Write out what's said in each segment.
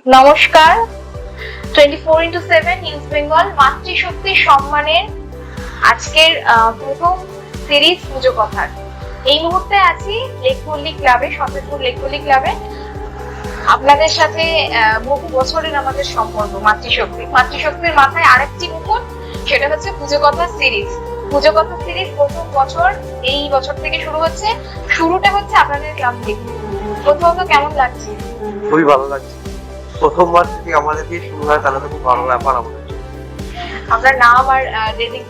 নমস্কার। 24x7 news Bengal মাতৃশক্তির সম্মানের আজকের প্রথম সিরিজ পুজো কথার এই মুহূর্তে আছি লেকপল্লী ক্লাবে, সন্তোষপুর লেকপল্লী ক্লাবে। আপনাদের সাথে বহু বছরের আমাদের সম্পর্ক। মাতৃশক্তির মাথায় আরেকটি মুকুট, সেটা হচ্ছে পুজো কথা সিরিজ। পুজো কথা সিরিজ প্রথম বছর, এই বছর থেকে শুরু হচ্ছে। শুরুটা হচ্ছে আপনাদের ক্লাব থেকে। প্রথমত কেমন লাগছে? খুবই ভালো লাগছে। প্রথমবার যদি আমাদের দিয়ে শুরু হয় তাহলে তো খুব ভালো ব্যাপার আমাদের। আপনার নাম আর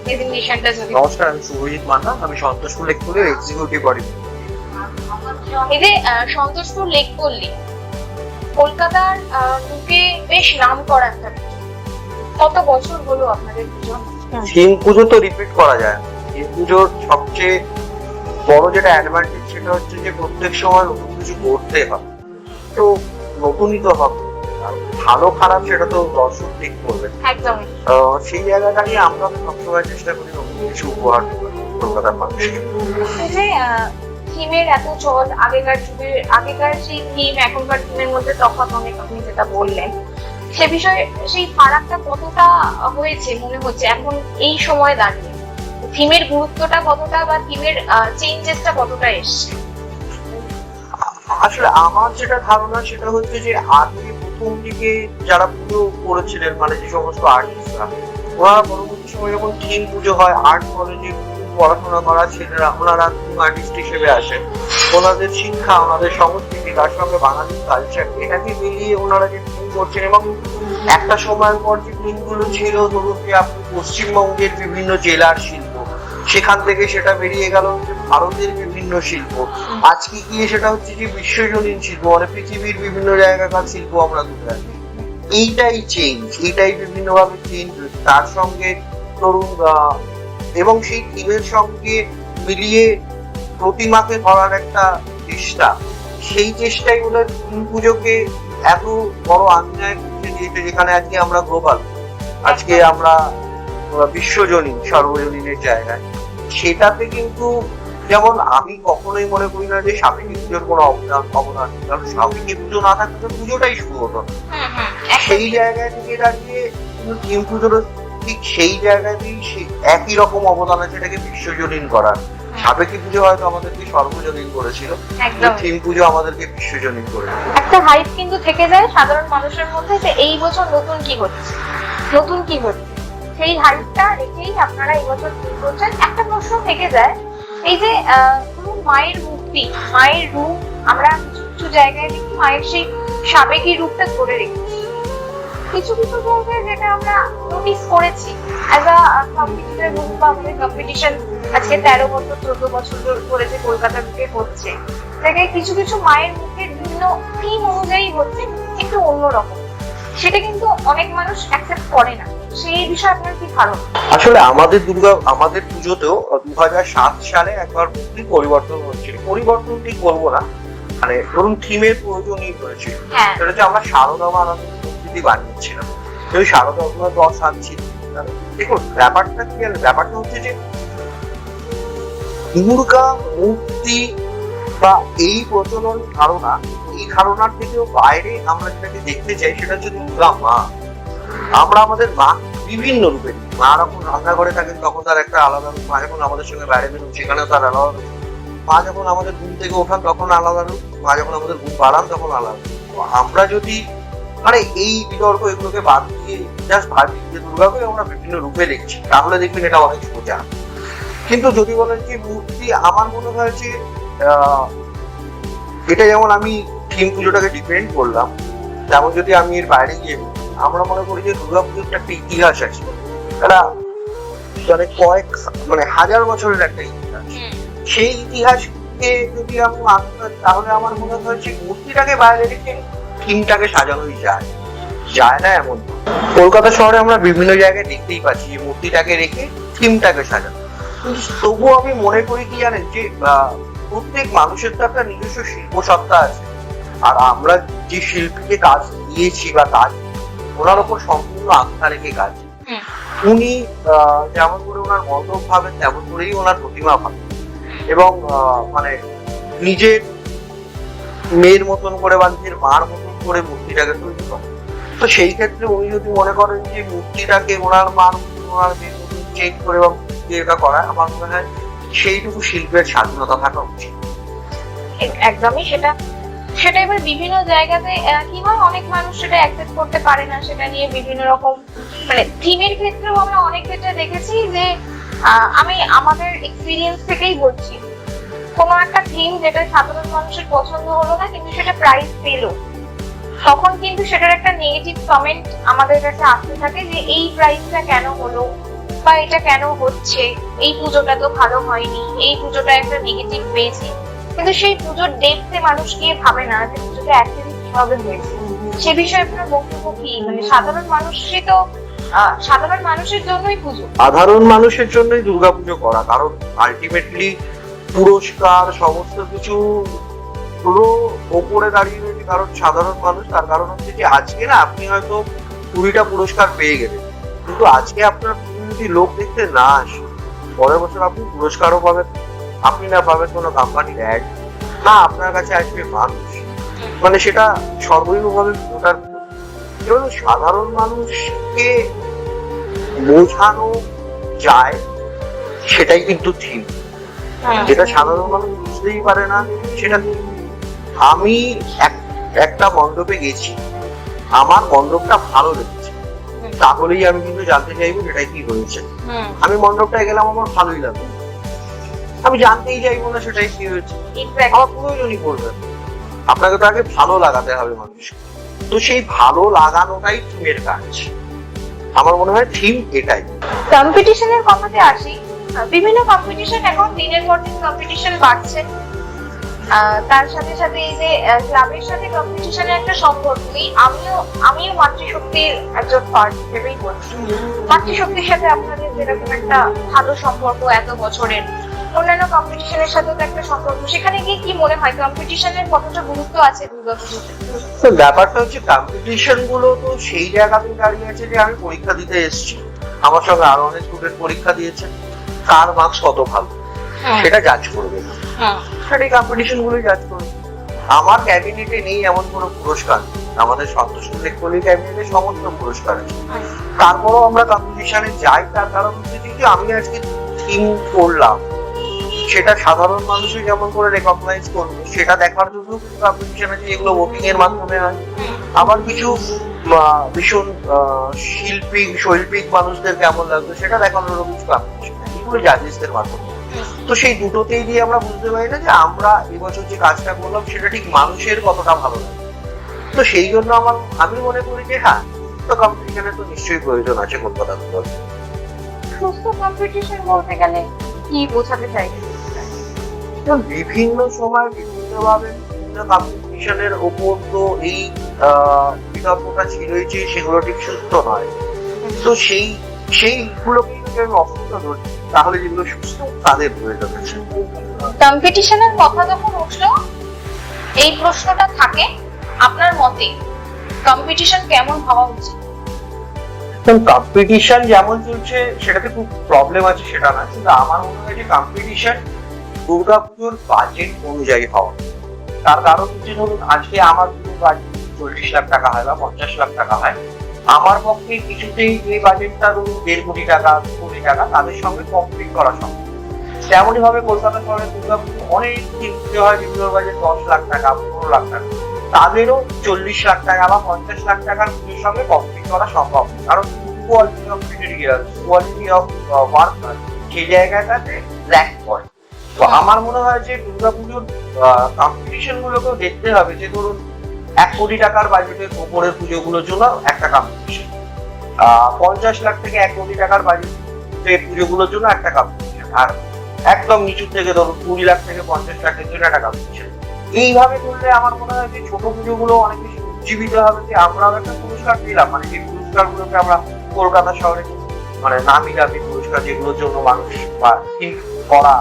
ডেজিগনেশনটা যদি। নমস্কার, আমি শুভজিৎ মান্না, আমি সন্তোষপুর লেকপল্লীর এক্সিকিউটিভ বডি। এই যে সন্তোষপুর লেকপল্লী কলকাতার বুকে বেশ নাম করা একটা পুজো। কত বছর হলো আপনাদের পুজো? থিম পুজো তো রিপিট করা যায়। থিম পুজোর সবচেয়ে বড় যেটা অ্যাডভান্টেজ সেটা হচ্ছে যে প্রত্যেক সময় নতুন কিছু করতে হবে, তো নতুনই তো হবে। ভালো খারাপ সেটা তো দর্শক ঠিক করবে। একদমই। সেই জায়গা দাঁড়িয়ে আমরা সবসময় চেষ্টা করি নতুন কিছু উপহার কলকাতার মানুষকে। যে থিমের এত চল, আগেকার সেই থিম এখনকার থিমের মধ্যে তফাৎ অনেক, আপনি যেটা বললেন সে বিষয়ে সেই ফারাকটা কতটা হয়েছে মনে হচ্ছে এখন এই সময় দাঁড়িয়ে? থিমের গুরুত্বটা কতটা বা থিমের চেঞ্জেসটা কতটা এসছে? আসলে আমার যেটা ধারণা সেটা হচ্ছে যে আগে প্রথম দিকে যারা পুজো করেছিলেন, মানে যে সমস্ত আর্টিস্টরা, ওরা পরবর্তী সময় যখন থিম পুজো হয়, আর্ট কলেজে পড়াশোনা করা ছেলেরা, ওনারা আর্টিস্ট হিসেবে আসেন। ওনাদের শিক্ষা, ওনাদের সংস্কৃতি, তার সঙ্গে বাঙালির কালচার, এটাকে মিলিয়ে ওনারা যে থিম করছেন। এবং একটা সময়ের পর যে থিমগুলো ছিল, ধরুন যে আপনি পশ্চিমবঙ্গের বিভিন্ন জেলার শিল্প, সেখান থেকে সেটা বেরিয়ে গেল ভারতের বিভিন্ন শিল্প, আজকে গিয়ে সেটা হচ্ছে যে বিশ্বজনীন শিল্প, মানে পৃথিবীর বিভিন্ন জায়গাকার শিল্প আমরা তুলে আনি। এইটাই চেঞ্জ, এইটাই বিভিন্ন ভাবে চেঞ্জ হয়েছে। তার সঙ্গে ধরুন এবং সেই থিমের সঙ্গে মিলিয়ে প্রতিমাকে ধরার একটা চেষ্টা, সেই চেষ্টাই ওদের পুজোকে এত বড় আঙ্গিনায় পৌঁছে দিয়েছে, যেখানে আজকে আমরা গ্লোবাল, আজকে আমরা বিশ্বজনীন, সর্বজনীনের জায়গায়। সেটাতে কিন্তু যেমন আমি কখনোই মনে করি না যে সাবেকি পুজোর কোনো অবদান, কারণ সাবেকি পুজো না থাকলে তো পুজোটাই শুরু হতো না। সেই জায়গায় থেকে দাঁড়িয়ে থিম পুজোর ঠিক সেই জায়গাতেই একই রকম অবদান আছে, এটাকে বিশ্বজনীন করার। সাবেকি পুজো হয়তো আমাদেরকে সর্বজনীন করেছিল, থিম পুজো আমাদেরকে বিশ্বজনীন করে। একটা হাইপ কিন্তু থেকে যায় সাধারণ মানুষের মধ্যে যে এই বছর নতুন কি হচ্ছে। সেই হাইপটা রেখেই আপনারা এই বছর থিম করছেন। একটা প্রশ্ন থেকে যায়, এই যে মায়ের মূর্তি, মায়ের রূপ, আমরা কিছু কিছু জায়গায় দেখি মায়ের সেই সাবেকি রূপটা ধরে রেখেছি। কিছু কিছু জায়গায় যেটা আমরা নোটিস করেছি অ্যাজ আ কম্পিটিটর রূপ বা আমাদের কম্পিটিশন আজকে 13 বছর 14 বছর ধরে যে কলকাতা বুকে হচ্ছে, জায়গায় কিছু কিছু মায়ের মুখের বিভিন্ন থিম অনুযায়ী হচ্ছে একটু অন্যরকম। সেটা কিন্তু অনেক মানুষ অ্যাকসেপ্ট করে না। সেই বিষয়ে আপনার কি ধারণা? আসলে আমাদের পুজোতেও 2007 সালে একবার পরিবর্তন হচ্ছিল। পরিবর্তন ঠিক বলবো না, মানে ধরুন থিমের প্রয়োজনই হয়েছিল। সেটা হচ্ছে আমরা শারদা মায়ের মূর্তি বানিয়েছিলাম। ওই শারদা 10 হাত ছিল। দেখুন ব্যাপারটা কি, ব্যাপারটা হচ্ছে যে দুর্গা মূর্তি বা এই প্রচলন ধারণা, এই ধারণার থেকেও বাইরে আমরা যেটাকে দেখতে চাই সেটা হচ্ছে দুর্গা মা। আমরা আমাদের মা বিভিন্ন রূপে, মা যখন রান্নাঘরে থাকেন তখন তার একটা আলাদা রূপ, মা যখন আমাদের সঙ্গে বাইরে বেরোন সেখানেও তার আলাদা রূপ, মা যখন আমাদের ঘুম থেকে ওঠান তখন আলাদা রূপ, মা যখন আমাদের ঘুম পাড়ান তখন আলাদা রূপ। আমরা যদি মানে এই বিতর্ক এগুলোকে বাদ দিয়ে জাস্ট ভাবি যে দুর্গাকে আমরা বিভিন্ন রূপে দেখছি, তাহলে দেখবেন এটা অনেক সোজা। কিন্তু যদি বলেন যে মূর্তি, আমার মনে হয় যে এটা যেমন আমি থিম পুজোটাকে ডিপেন্ড করলাম, তেমন যদি আমি এর বাইরে গিয়ে আমরা মনে করি যে দুর্গাপুজোর একটা ইতিহাস আছে, এটা মানে হাজার বছরের একটা ইতিহাস। সেই ইতিহাসকে যদি আমি মানতে, তাহলে আমার মনে হয় যে মূর্তিটাকে বাইরে রেখে থিমটাকে সাজানোই যায় না এমন। কলকাতা শহরে আমরা বিভিন্ন জায়গায় দেখতেই পাচ্ছি যে মূর্তিটাকে রেখে থিমটাকে সাজানো। তবুও আমি মনে করি কি জানেন, যে প্রত্যেক মানুষের তো একটা নিজস্ব শিল্প সত্তা আছে, আর আমরা যে শিল্পীকে কাজ দিয়েছি বা কাজ, ওনার ওপর সম্পূর্ণ আস্থা রেখে কাজ। উনি যেমন করে ওনার মণ্ডপ ভাবেন তেমন করেই ওনার প্রতিমা ভাবেন, এবং মানে নিজের মেয়ের মতন করে বা নিজের মার মতন করে মূর্তিটাকে তৈরি করেন। তো সেই ক্ষেত্রে উনি যদি মনে করেন যে মূর্তিটাকে ওনার মান ওনার চেঞ্জ করে বা এটা করা, আমার মনে হয় সেইটুকু শিল্পের স্বাধীনতা থাকা উচিত। একদমই সেটা এবার বিভিন্ন জায়গাতে কি হয়, অনেক মানুষ সেটা অ্যাকসেপ্ট করতে পারে না, সেটা নিয়ে বিভিন্ন রকম মানে থিমের ক্ষেত্রেও আমরা অনেক ক্ষেত্রে দেখেছি যে আমি আমাদের এক্সপিরিয়েন্স থেকেই বলছি, কোনো একটা থিম যেটা সাধারণ মানুষের পছন্দ হলো না কিন্তু সেটা প্রাইজ পেলো, তখন কিন্তু সেটার একটা নেগেটিভ কমেন্ট আমাদের কাছে আসতে থাকে যে এই প্রাইজটা কেন হলো বা এটা কেন হচ্ছে, এই পুজোটা তো ভালো হয়নি, এই পুজোটা একটা নেগেটিভ পেয়েছি। কিন্তু সেই পুজোর ডেপথে মানুষ গিয়ে ভাবে না যে পুজোটা অ্যাকচুয়ালি কিভাবে হয়েছে। সে বিষয়ে আপনার বক্তব্য কি? মানে সাধারণ মানুষই তো সাধারণ মানুষের জন্যই পুজো, সাধারণ মানুষের জন্যই দুর্গাপুজো করা, কারণ আলটিমেটলি পুরস্কার সমস্ত কিছু পুরো ওপরে দাঁড়িয়ে রয়েছে কারণ সাধারণ মানুষ। তার কারণ হচ্ছে যে আজকে না আপনি হয়তো 20টা পুরস্কার পেয়ে গেলেন, কিন্তু আজকে আপনার যদি লোক দেখতে না আসে, পরের বছর আপনি পুরস্কারও পাবেন, আপনি না পাবেন কোনো কোম্পানির অ্যাড, না আপনার কাছে আসবে মানুষ, মানে সেটা সর্বৈবভাবে ভোটার। এবং সাধারণ মানুষকে বোঝানো যায় সেটাই কিন্তু থিম, যেটা সাধারণ মানুষ বুঝতেই পারে না সেটা। আমি একটা মণ্ডপে গেছি, আমার মণ্ডপটা ভালো লেগেছে, তাহলেই আমি কিন্তু জানতে চাইবো সেটাই কি হয়েছে। আমি মণ্ডপটায় গেলাম, আমার ভালোই লাগলো, আমি জানতেই চাইবো না সেটাই কি হয়েছে, আমার প্রয়োজনই করবে। আপনাকে তো আগে ভালো লাগাতে হবে মানুষ, তো সেই ভালো লাগানোটাই থিমের কাজ। আমার মনে হয় থিম এটাই। কম্পিটিশনের কথাতে আসি, বিভিন্ন কম্পিটিশন এখন দিনের পর দিন কম্পিটিশন বাড়ছে, তার সাথে সাথে এই যে ক্লাবের সাথে কম্পিটিশনের একটা সম্পর্ক, আমিও মাতৃশক্তির একজন পার্ট হিসেবেই বলছি। মাতৃশক্তির সাথে আপনাদের যেরকম একটা ভালো সম্পর্ক এত বছরের, অন্যান্য কম্পিটিশনের সাথেও তো একটা সম্পর্ক, সেখানে গিয়ে কি মনে হয় কম্পিটিশনের কতটা গুরুত্ব আছে দুর্গাপুজোতে? তো ব্যাপারটা হচ্ছে কম্পিটিশন গুলো তো সেই জায়গাতে দাঁড়িয়ে আছে যে আমি পরীক্ষা দিতে এসেছি, আমার সঙ্গে আরো অনেক স্টুডেন্ট পরীক্ষা দিয়েছে, কার মার্কস কত ভালো সেটা জাজ করবে, সেটা কম্পিটিশন গুলোই জাজ করবে। আমার ক্যাবিনেটে নেই এমন কোনো পুরস্কার, আমাদের সন্তোষ ইলেকট্রনিক ক্যাবিনেটে সমস্ত পুরস্কার আছে, তারপরও আমরা কম্পিটিশনে যাই। তার কারণ হচ্ছে যে আমি আজকে থিম করলাম, সেটা সাধারণ মানুষই যেমন করে রেকগনাইজ করবে সেটা দেখার জন্য কম্পিটিশন আছে, যেগুলো ভোটিং এর মাধ্যমে হয়। আবার কিছু ভীষণ শৈল্পিক মানুষদের কেমন লাগবে সেটা দেখানোর কিছু কম্পিটিশন, এগুলো জাজেসদের মাধ্যমে। তো সেই দুটোতেই দিয়ে আমরা বুঝতে পারি না যে আমরা এবছর যে কাজটা করলাম সেটা ঠিক মানুষের কতটা ভালো লাগে। তো সেই জন্য আমি মনে করি যে হ্যাঁ, তো কম্পিটিশনের তো নিশ্চয়ই প্রয়োজন আছে কলকাতা। সুস্থ কম্পিটিশন বলতে গেলে কি বোঝাতে চাই? বিভিন্ন সময় বিভিন্নভাবে বিভিন্ন কম্পিটিশনের ওপর তো এই বিতর্কটা ছিলই যে সেগুলো ঠিক সুস্থ নয়। তো সেইগুলোকে যদি আমি অসুস্থ ধরি, তাহলে যেগুলো সুস্থ তাদের প্রয়োজন আছে। কম্পিটিশনের কথা যখন উঠলো, এই প্রশ্নটা থাকে, আপনার মতে কম্পিটিশন কেমন হওয়া উচিত? কম্পিটিশন যেমন চলছে সেটাতে খুব প্রবলেম আছে সেটা না, কিন্তু আমার মনে হয় যে কম্পিটিশন দুর্গাপুজোর বাজেট অনুযায়ী হওয়া। তার কারণ হচ্ছে ধরুন আজকে আমার পুরো বাজেট 40 লাখ টাকা হয় বা 50 লাখ টাকা হয়, আমার পক্ষে কিছুতেই এই বাজেটটা ধরুন 1.5 কোটি টাকা 2 কোটি টাকা তাদের সঙ্গে কম্পিট করা সম্ভব। তেমনই ভাবে কলকাতা শহরে দুর্গাপুজো অনেক পুজো হয় যেগুলোর বাজেট 10 লাখ টাকা 15 লাখ টাকা, তাদেরও 40 লাখ টাকা বা 50 লাখ টাকার পুজোর সঙ্গে কম্পিট করা সম্ভব, কারণ quality of material, quality of worker সেই জায়গাটাতে ল্যাক করে। তো আমার মনে হয় যে দুর্গাপুজোর কম্পিটিশন গুলোকেও দেখতে হবে যে ধরুন 1 কোটি টাকার বাজেটের উপরের পুজোগুলোর জন্য একটা কম্পিটিশন, 50 লাখ থেকে 1 কোটি টাকার বাজেটের পুজোগুলোর জন্য একটা কম্পিটিশন, আর একদম নিচু থেকে ধরুন 20 লাখ থেকে 50 লাখের জন্য একটা কম্পিটিশন। এইভাবে করলে আমার মনে হয় যে ছোট পুজোগুলো অনেক বেশি উজ্জীবিত হবে, যে আমরাও একটা পুরস্কার দিলাম, মানে যে পুরস্কারগুলোকে আমরা কলকাতা শহরে মানে নামি দামি পুরস্কার যেগুলোর জন্য মানুষ বা করা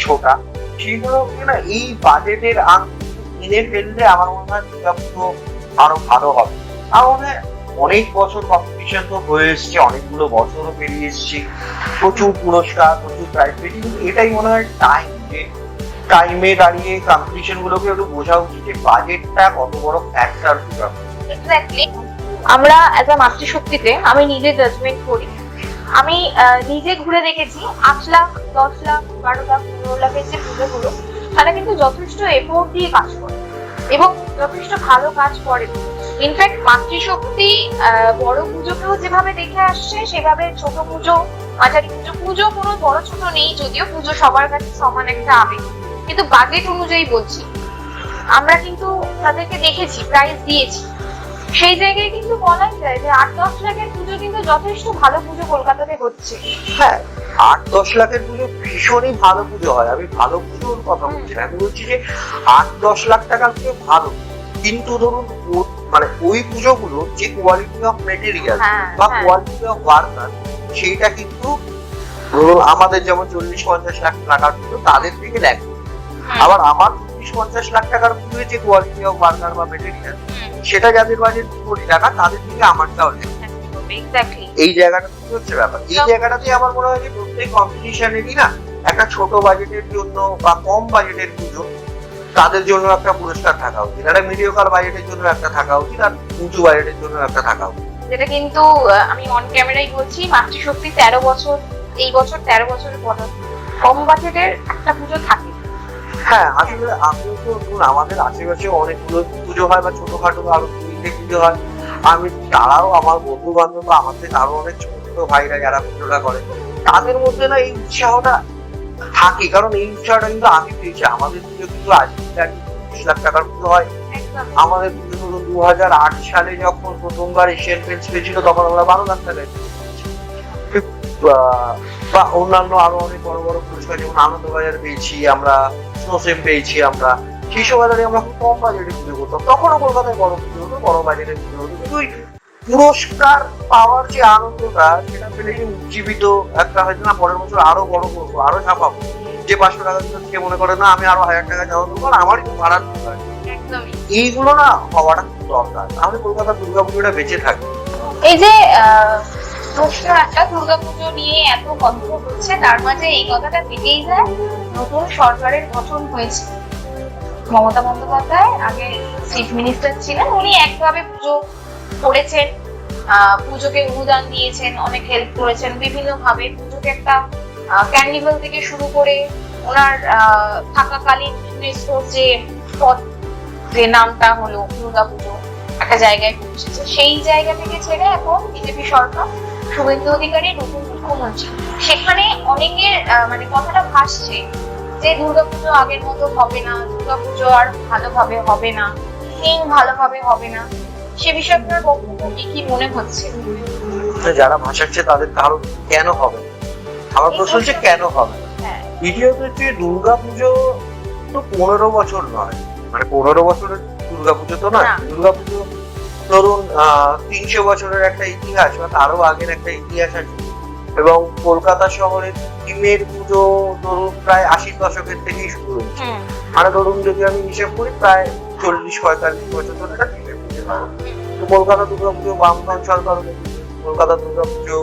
ছোটা, সেগুলোকে না এই বাজেটের কিনে ফেললে আমার মনে হয় দুর্গাপুজো আরো ভালো হবে। আর মনে হয় অনেক বছর কম্পিটিশন তো হয়ে এসছে, অনেকগুলো বছরও পেরিয়ে এসছি, প্রচুর পুরস্কার প্রচুর প্রাইজ পেয়েছি, কিন্তু এটাই মনে হয় টাইম, যে টাইমে দাঁড়িয়ে কম্পিটিশন গুলোকে একটু বোঝা উচিত যে বাজেটটা কত বড় ফ্যাক্টর। এক্স্যাক্টলি, আমরা অ্যাজ আ মাতৃশক্তিতে আমি নিজে জাজমেন্ট করি। আমি নিজে ঘুরে দেখেছি 8 লাখ 10 লাখ 12 লাখ 15 লাখের যে পুজোগুলো, তারা কিন্তু যথেষ্ট এফোর্ট দিয়ে কাজ করে এবং যথেষ্ট ভালো কাজ করে। ইনফ্যাক্ট মাতৃশক্তি বড় পুজোকেও যেভাবে দেখে আসছে, সেভাবে ছোট পুজো, মাঝারি পুজো, পুজো কোনো বড় ছোট নেই, যদিও পুজো সবার কাছে সমান একটা আবেগ, কিন্তু বাজেট অনুযায়ী বলছি, আমরা কিন্তু তাদেরকে দেখেছি, প্রাইজ দিয়েছি। সেই জায়গায় কিন্তু বলাই যায় যে 8-10 লাখের পুজো কিন্তু যথেষ্ট ভালো পুজো কলকাতাতে হচ্ছে। হ্যাঁ, 8-10 লাখের পুজো ভীষণই ভালো পুজো হয়। আমি ভালো পুজোর কথা বলছি না, আমি বলছি যে 8-10 লাখ টাকার পুজো ভালো, কিন্তু ধরুন মানে ওই পুজোগুলো যে কোয়ালিটি অফ মেটেরিয়াল বা কোয়ালিটি অফ ওয়ার্কার, সেইটা কিন্তু ধরুন আমাদের যেমন 40-50 লাখ টাকার পুজো তাদের থেকে দেখ, আবার আমার 40-50 লাখ টাকার পুজো যে কোয়ালিটি অফ ওয়ার্কার বা মেটেরিয়াল, সেটা যাদের বাজেট 2 কোটি টাকা, তাদের থেকে আমারটাও নেই। এই জায়গাটা হচ্ছে ব্যাপার। এই জায়গাটাতে আমার মনে হয় যে প্রত্যেক কম্পিটিশনেরই না একটা ছোট বাজেটের জন্য বা কম বাজেটের পুজো, তাদের জন্য একটা পুরস্কার থাকা উচিত, একটা মিডিওকার বাজেটের জন্য একটা থাকা উচিত, আর উঁচু বাজেটের জন্য একটা থাকা উচিত। যেটা কিন্তু আমি অন ক্যামেরাই বলছি, মাতৃশক্তি 13 বছর, এই বছর 13 বছরের পর কম বাজেটের একটা পুজো থাকে। হ্যাঁ, আসলে আমিও তো আমাদের আশেপাশে অনেকগুলো পুজো হয় বা ছোটখাটো আরো পুজো হয়, আমি তারাও আমার বন্ধু বান্ধব বা আমাদের আরো অনেক ছোট ছোট ভাইরা যারা পুজোটা করে, তাদের মধ্যে না এই উৎসাহটা থাকে, কারণ এই উৎসাহটা কিন্তু আমি পেয়েছি। আমাদের পুজো কিন্তু আজকে 20 লাখ টাকার পুজো হয়। আমাদের পুজো হলো 2008 সালে যখন প্রথমবার এশিয়ান গেমস পেয়েছিল, তখন আমরা 12 লাখ টাকায় বা অন্যান্য আরো অনেক বড় বড় পুরস্কার, যেমন আনন্দবাজার পেয়েছি আমরা, স্নোসেম পেয়েছি আমরা। সেই সময় আমরা খুব কম বাজেটে পুজো করতাম, তখনও কলকাতায় বড় পুজো হতো, বড় বাজেটে পুজো হতো, কিন্তু ওই পুরস্কার পাওয়ার যে আনন্দটা, সেটা পেলে যে উজ্জীবিত একটা হয়তো না পরের বছর আরো বড় করবো, আরো ছাপাবো। যে 500 টাকা থেকে মনে করে না আমি আরো 1000 টাকা যাওয়া দেবো, আমারই তো ভাড়ার দরকার। এইগুলো না হওয়াটা খুব দরকার, তাহলে কলকাতার দুর্গাপুজোটা বেঁচে থাকে। এই যে প্রশ্ন একটা, দুর্গাপুজো নিয়ে এত কথা হচ্ছে, তার মাঝে এই কথাটা থেকেই যায়, নতুন সরকারের গঠন হয়েছে। মমতা বন্দ্যোপাধ্যায় আগে চিফ মিনিস্টার ছিলেন, উনি একভাবে পুজো করেছেন, পুজোকে অনুদান দিয়েছেন, অনেক হেল্প করেছেন বিভিন্ন ভাবে। পুজোকে একটা ক্যান্ডিভেল থেকে শুরু করে ওনার থাকাকালীন ইউনেস্কোর যে পদ, যে নামটা হলো দুর্গাপুজো, একটা জায়গায় পৌঁছেছে। সেই জায়গা থেকে ছেড়ে এখন বিজেপি সরকার, শুভেন্দু অধিকারী নতুন মুখ্যমন্ত্রী, সেখানে অনেকের মানে কথাটা ভাসছে যে দুর্গাপুজো আগের মতো হবে না, দুর্গাপুজো আর ভালোভাবে হবে না, থিম ভালোভাবে হবে না। সে বিষয়ে আপনার বক্তব্য কি মনে হচ্ছে? যারা ভাসাচ্ছে তাদের কারণ কেন হবে, আমার প্রশ্ন হচ্ছে কেন হবে। দ্বিতীয়ত হচ্ছে দুর্গাপুজো তো 15 বছর নয়, মানে 15 বছরের দুর্গাপুজো তো নয়। দুর্গাপুজো ধরুন 300 বছরের একটা ইতিহাস বা তারও আগের একটা ইতিহাস আছে, এবং কলকাতা শহরের থিমের পুজো ধরুন প্রায় 80 দশকের থেকেই শুরু হয়েছে। মানে ধরুন যদি আমি হিসেব করি প্রায় 40-45 বছর ধরে একটা থিমের পুজো হয়। তো কলকাতা দুর্গাপুজো বামফ্রন্ট সরকারও দেখেছে, কলকাতা দুর্গাপুজো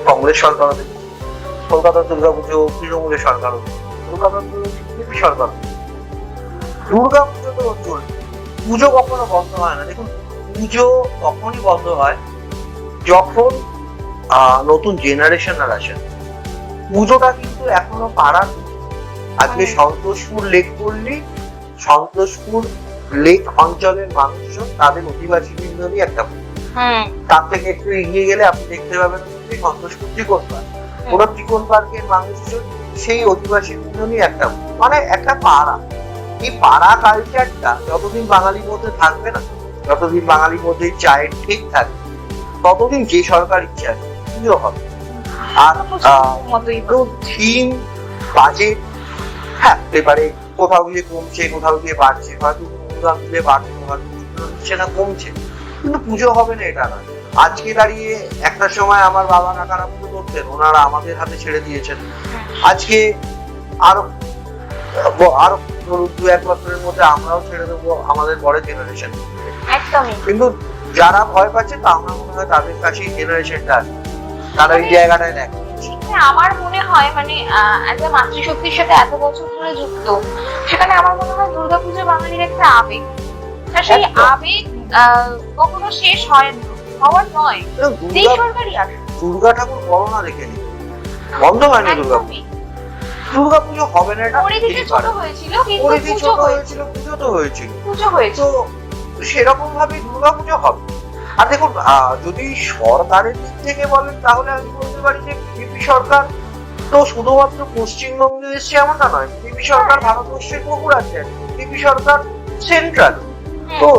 কংগ্রেস সরকারও দেখেছে, কলকাতা দুর্গাপুজো তৃণমূলের সরকারও দেখেছে, কলকাতা বিজেপি সরকার। দুর্গাপুজো তো চলছে, পুজো কখনো বন্ধ হয় না। দেখুন, পুজো তখনই বন্ধ হয় যখন নতুন জেনারেশনার আসে। পুজোটা কিন্তু এখনো পাড়ার। আজকে সন্তোষপুর লেক পল্লী, সন্তোষপুর লেক অঞ্চলের মানুষজন, তাদের অধিবাসী বৃন্দরই একটা পুজো। তার থেকে একটু এগিয়ে গেলে আপনি দেখতে পাবেন সন্তোষপুর ত্রিকোণ পার্ক, পুরো ত্রিকোণ পার্কের মানুষজন সেই অধিবাসী বৃন্দরই একটা, মানে একটা পাড়া। এই পাড়া কালচারটা যতদিন বাঙালির মধ্যে থাকবে না, যতদিন বাঙালির মধ্যে চায়ের ঠিক থাকবে, ততদিন যে সরকার ইচ্ছে আছে পুজো হবে। আর থিম, বাজেট, হ্যাঁ এবারে কোথাও গিয়ে কমছে, কোথাও গিয়ে বাড়ছে, হয়তো অনুদান দিলে বাড়ছে, হয়তো সেটা কমছে, কিন্তু পুজো হবে না এটা নয়। আজকে দাঁড়িয়ে একটা সময় আমার বাবা কাকারা পুজো করতেন, ওনারা আমাদের হাতে ছেড়ে দিয়েছেন। আজকে আরো ধরুন 2-1 বছরের মধ্যে আমরাও ছেড়ে দেবো আমাদের পরের জেনারেশন। কিন্তু যারা ভয় পাচ্ছে, তা আমার মনে হয় তাদের কাছে জেনারেশনটা আছে, তারা এই জায়গাটায় দেখে। আমার মনে হয় মানে মাতৃশক্তির সাথে এত বছর ধরে যুক্ত, সেখানে আমার মনে হয় দুর্গাপুজো বাঙালির একটা আবেগ। সেই আবেগ কখনো শেষ হয় না, হওয়ার নয়, যেই সরকারই আসে। দুর্গা ঠাকুর করোনা দেখে নি, বন্ধ হয়নি দুর্গা পুজো। দুর্গা পুজো হবে না এটা পরিধিতে ছোট হয়েছিল, কিন্তু পরিধি পুজো ছোট হয়েছে, হয়েছিল, পুজো তো হয়েছিল, পুজো হয়েছে। তো সেরকম ভাবে দুর্গা পুজো হবে। আর দেখুন, যদি সরকারের দিক থেকে বলেন তাহলে আমি বলতে পারি যে বিজেপি সরকার তো শুধুমাত্র পশ্চিমবঙ্গে এসছে এমনটা নয়, বিজেপি সরকার ভারতবর্ষের বহু রাজ্যে আছে, বিজেপি সরকার সেন্ট্রাল। তো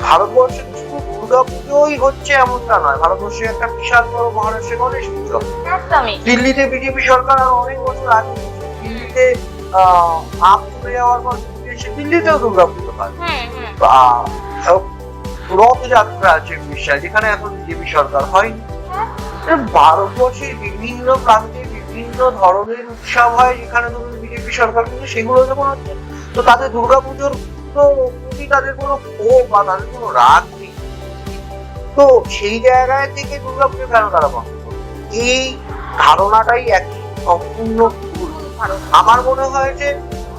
ভারতবর্ষে শুধু দুর্গা পুজোই হচ্ছে এমনটা নয়, ভারতবর্ষে একটা বিশাল বড় মহারাষ্ট্রে গণেশ পুজো, দিল্লিতে বিজেপি সরকার আর অনেক বছর আগে দিল্লিতে আপ চলে যাওয়ার পর দিল্লিতেও দুর্গা পুজো হয়, রথযাত্রা আছে উড়িষ্যা, যেখানে এখন বিজেপি সরকার হয়নি। ভারতবর্ষের বিভিন্ন প্রান্তে বিভিন্ন ধরনের উৎসব হয় যেখানে ধরুন বিজেপি সরকার, কিন্তু সেগুলো যখন হচ্ছে তো তাদের দুর্গাপুজোর তো প্রতি তাদের কোনো ক্ষোভ বা তাদের কোনো রাগ নেই। তো সেই জায়গায় থেকে দুর্গাপুজো কেন তারা বন্ধ করবে? এই ধারণাটাই এক সম্পূর্ণ ভুল। আমার মনে হয় যে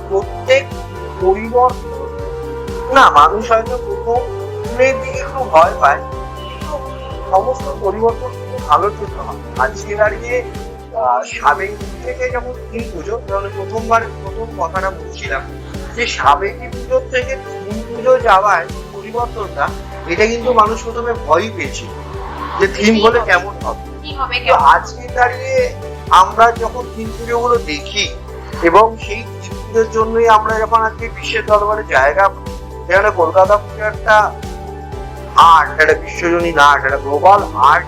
প্রত্যেক পরিবর্তন, না মানুষ হয়তো প্রথমের দিকে একটু ভয় পায়, কিন্তু সমস্ত পরিবর্তন কিন্তু ভালোর জন্য হয়। আজকে দাঁড়িয়ে সাবেকি থেকে যেমন থিম পুজো, প্রথম কথাটা বলছিলাম যে সাবেকি পুজোর থেকে থিম পুজো যাওয়ায় পরিবর্তনটা, এটা কিন্তু মানুষ প্রথমে ভয়ই পেয়েছিল যে থিম হলে কেমন হবে। আজকে দাঁড়িয়ে আমরা যখন থিম পুজো গুলো দেখি এবং সেই থিম পুজোর জন্যই আমরা যখন আজকে বিশ্বের দরবারে জায়গা, যেখানে কলকাতা পুজো একটা আর্ট, একটা বিশ্বজনীন আর্ট, একটা গ্লোবাল আর্ট,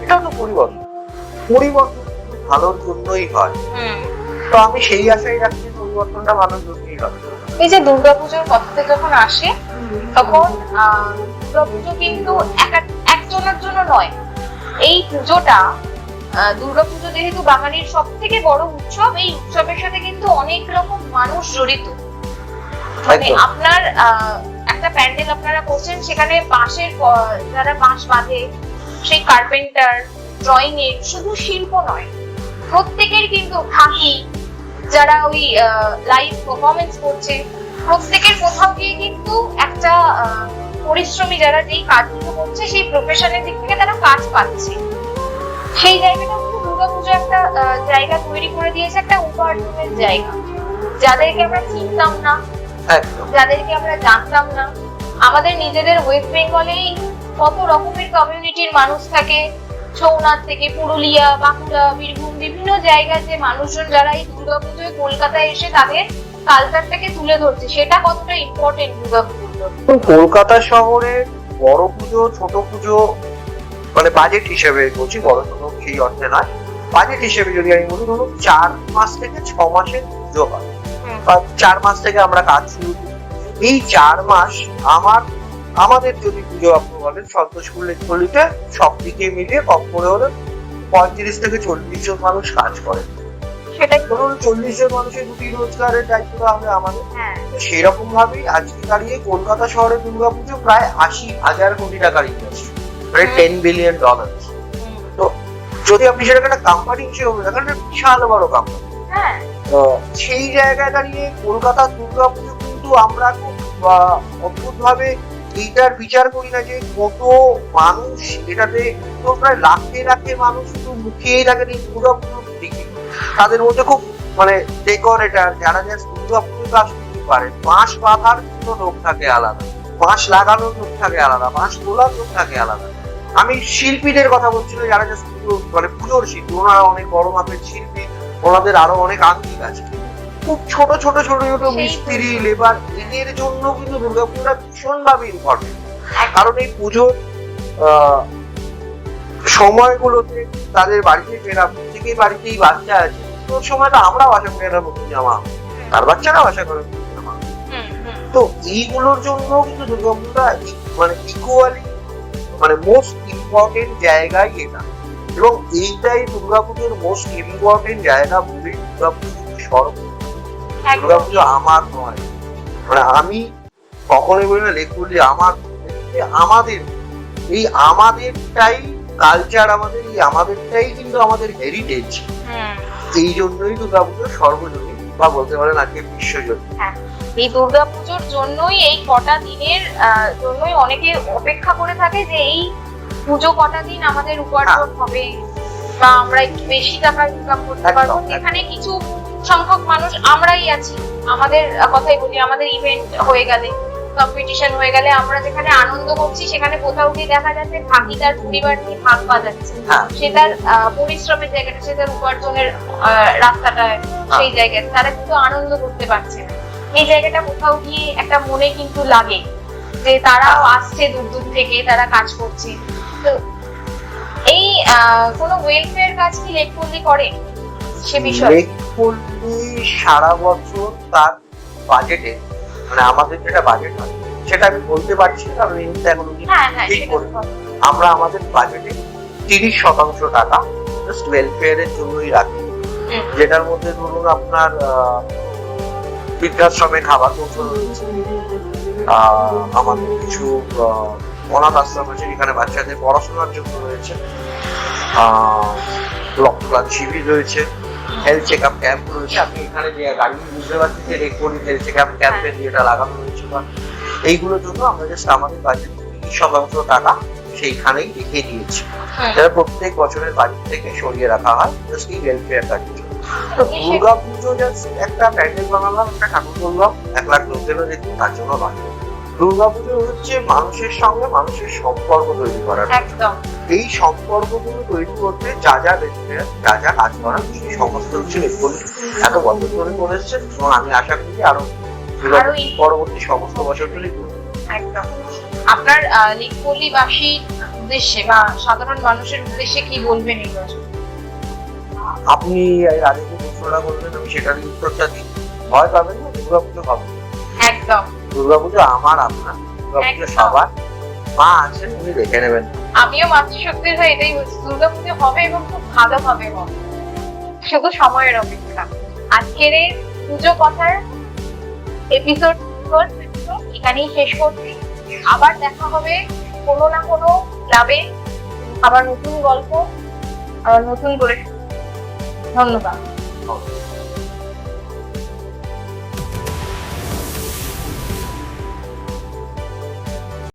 এটাও তো পরিবর্তন ভালোর জন্যই হয়। তো আমি সেই আশাই রাখছি পরিবর্তনটা ভালোর জন্যই হবে। এই যে দুর্গাপুজোর কথাতে যখন আসে তখন দুর্গাপুজো কিন্তু একজনের জন্য নয়, এই পুজোটা দুর্গাপুজো যেহেতু বাঙালির সব থেকে বড় উৎসব, এই উৎসবের সাথে কিন্তু অনেক রকম মানুষ জড়িত। মানে আপনার একটা প্যান্ডেল আপনারা করছেন, সেখানে বাঁশের যারা বাঁশ বাঁধে, সেই কার্পেন্টার, ড্রয়িং এর শুধু শিল্প নয়, প্রত্যেকের কিন্তু থাকি যারা ওই লাইভ পারফরমেন্স করছে, প্রত্যেকের কোথাও গিয়ে কিন্তু একটা পরিশ্রমী যারা যেই কাজগুলো করছে সেই প্রফেশনের দিক থেকে তারা কাজ পাচ্ছে। সেই জায়গাটা কিন্তু দুর্গাপুজো একটা জায়গা তৈরি করে দিয়েছে, একটা উপার্জনের জায়গা। যাদেরকে আমরা চিনতাম না, যাদেরকে আমরা জানতাম না, আমাদের নিজেদের ওয়েস্ট বেঙ্গলেই কত রকমের কমিউনিটির মানুষ থাকে, ছৌনাথ থেকে পুরুলিয়া, বাঁকুড়া, বীরভূম, বিভিন্ন জায়গায় যে মানুষজন যারা এই দুর্গাপুজোয় কলকাতায় এসে তাদের কালচারটাকে তুলে ধরছে, সেটা কতটা ইম্পর্টেন্ট দুর্গাপুজো। কলকাতা শহরে বড় পুজো ছোট পুজো, মানে বাজেট হিসেবে বলছি, বড় ছোট সেই অর্থে নয়, বাজেট হিসেবে যদি আমি বলি, ধরুন 4 মাস থেকে 6 মাসের পুজো হয়, বা 4 মাস থেকে আমরা কাজ শুরু করি। এই 4 মাস আমাদের যদি পুজো আপনি বলেন সন্তোষপুরীতে সব দিকে মিলিয়ে কম করে হলে 35 থেকে 40 জন মানুষ কাজ করে। সেটাই ধরুন 40 জন মানুষের রুটি রোজগারের দায়িত্ব হবে আমাদের। সেরকম ভাবেই আজকে দাঁড়িয়ে কলকাতা শহরে দুর্গাপুজো প্রায় 80,000 কোটি টাকার ইন্ডাস্ট্রি, প্রায় $10 বিলিয়ন। তো যদি আপনি সেটাকে একটা কোম্পানি হিসেবে দেখেন, একটা বিশাল বড় কোম্পানি। সেই জায়গায় দাঁড়িয়ে কলকাতার দুর্গাপুজো কিন্তু আমরা খুব অদ্ভুত ভাবে এইটার বিচার করি না যে কত মানুষ এটাতে, তো প্রায় লাখে লাখে মানুষ শুধু মুখিয়েই থাকেন এই দুর্গাপুজোর দিকে। তাদের মধ্যে খুব মানে ডেকোরেটর, যারা দুর্গাপুজো কাজ করতে পারে, বাঁশ বাঁধার জন্য লোক থাকে আলাদা, বাঁশ লাগানোর লোক থাকে আলাদা, বাঁশ তোলার লোক থাকে আলাদা। আমি শিল্পীদের কথা বলছি না, যারা জাস্ট মানে পুজোর শিল্পী, ওনারা অনেক বড় মাপের শিল্পী, ওনাদের আরো অনেক আঙ্গিক আছে। খুব ছোট ছোট মিস্ত্রি, লেবার, এদের জন্য কিন্তু দুর্গাপুজোটা ভীষণ ভাবে ইম্পর্টেন্ট। কারণ এই পুজোর সময়গুলোতে তাদের বাড়িতে ফেরা, প্রত্যেকের বাড়িতেই বাচ্চা আছে, তোর সময়টা আমরাও আশা করি না নতুন জামা, তার বাচ্চারাও আশা করে নতুন জামা। তো এইগুলোর জন্য কিন্তু দুর্গাপুজোটা মানে ইকুয়ালি মানে মোস্ট ইম্পর্টেন্ট জায়গায় এটা, এবং এইটাই দুর্গাপুজোর মোস্ট ইম্পর্টেন্ট জায়গা বলে দুর্গাপুজো দুর্গাপুজো আমার নয়, মানে আমি কখনোই বলি না লেখুলি আমার, আমাদের এই আমাদেরটাই কালচার, আমাদের এই আমাদেরটাই কিন্তু আমাদের হেরিটেজ। এই জন্যই দুর্গাপুজো সর্বজনীন, বা বলতে পারেন আজকে বিশ্বজুড়ে। হ্যাঁ, এই দুর্গাপুজোর জন্যই, এই কটা দিনের জন্যই অনেকে অপেক্ষা করে থাকে যে এই পুজো কটা দিন আমাদের উপার্জন হবে বা আমরা একটু বেশি টাকা ইনকাম করতে পারবো। একদম। এখানে কিছু সংখ্যক মানুষ আমরাই আছি, আমাদের কথাই বলি, আমাদের ইভেন্ট হয়ে গেলে, কম্পিটিশন হয়ে গেলে আমরা যেখানে আনন্দ করছি সেখানে কোথাও গিয়ে দেখা যাচ্ছে ভাগি তার পরিবার নিয়ে ভাগ বাজাচ্ছে, হ্যাঁ। সে তার পরিশ্রমের জায়গাটা, সে তার উপার্জনের রাস্তাটায়, সেই জায়গায় তারা কিন্তু আনন্দ করতে পারছে না। এই জায়গাটা কোথাও গিয়ে একটা মনে কিন্তু লাগে যে তারাও আসছে দূর দূর থেকে, তারা কাজ করছে। তো এই কোনো ওয়েলফেয়ার কাজ কি লেকপল্লী করে সে বিষয়ে? লেকপল্লী সারা বছর তার বাজেটে, মানে আমাদের যেটা বাজেট হয় সেটা আমি বলতে পারছি না, কারণ এই মুহূর্তে এখন হ্যাঁ হ্যাঁ, ঠিক সেটা করি। তো কথা। আমরা আমাদের বাজেটে 30% টাকা জাস্ট ওয়েলফেয়ারের জন্যই রাখি, হুম। যেটার মধ্যে ধরুন আপনার বৃদ্ধাশ্রমে খাবার পৌঁছানো রয়েছে, আমাদের কিছু অনাথ আশ্রম আছে যেখানে বাচ্চাদের পড়াশোনার জন্য রয়েছে, রক্তদান শিবির রয়েছে, হেলথ চেক আপ ক্যাম্প রয়েছে। আপনি এখানে যে গাড়ি বুঝতে পারছেন যে রেকর্ডিং হেলথ চেক আপ ক্যাম্পের যেটা লাগানো রয়েছে, বা এইগুলোর জন্য আমরা জাস্ট আমাদের বাজেট 30% টাকা সেইখানেই রেখে দিয়েছি, যারা প্রত্যেক বছরের বাজেট থেকে সরিয়ে রাখা হয় জাস্ট এই ওয়েলফেয়ার কাজের জন্য। তো দুর্গা পুজো জাস্ট একটা প্যান্ডেল বানালাম, একটা ঠাকুর করলাম, 1 লাখ লোক এলো দেখুন, তার জন্য নয়। দুর্গা পুজো হচ্ছে মানুষের সঙ্গে মানুষের সম্পর্ক তৈরি করার। একদম। এই সম্পর্কগুলো তৈরি করতে যা যা ওয়েলফেয়ার, যা যা কাজ করা, সেই সমস্ত কিছু লেখপল্লী এত বছর ধরে করে এসছে, এবং আমি আশা করি আরো পরবর্তী সমস্ত বছরগুলি করবো। একদম। আপনার লেকপল্লীবাসীর উদ্দেশ্যে বা সাধারণ মানুষের উদ্দেশ্যে কি বলবেন এই বছর? আপনি এর আগে যে প্রশ্নটা বললেন আমি সেটার উত্তরটা দিই, ভয় পাবেন না, দুর্গাপুজো হবে। একদম। দুর্গাপুজো আমার আপনার, দুর্গাপুজো সবার। মা আছেন, উনি দেখে নেবেন। আমিও মাতৃশক্তির হয়ে এটাই বলছি, দুর্গাপুজো হবে এবং খুব ভালোভাবে হবে, শুধু সময়ের অপেক্ষা। আজকের এই পুজো কথার এপিসোড এখানেই শেষ করছি। আবার দেখা হবে কোনো না কোনো ক্লাবে, আবার নতুন গল্প, আবার নতুন করে। ধন্যবাদ।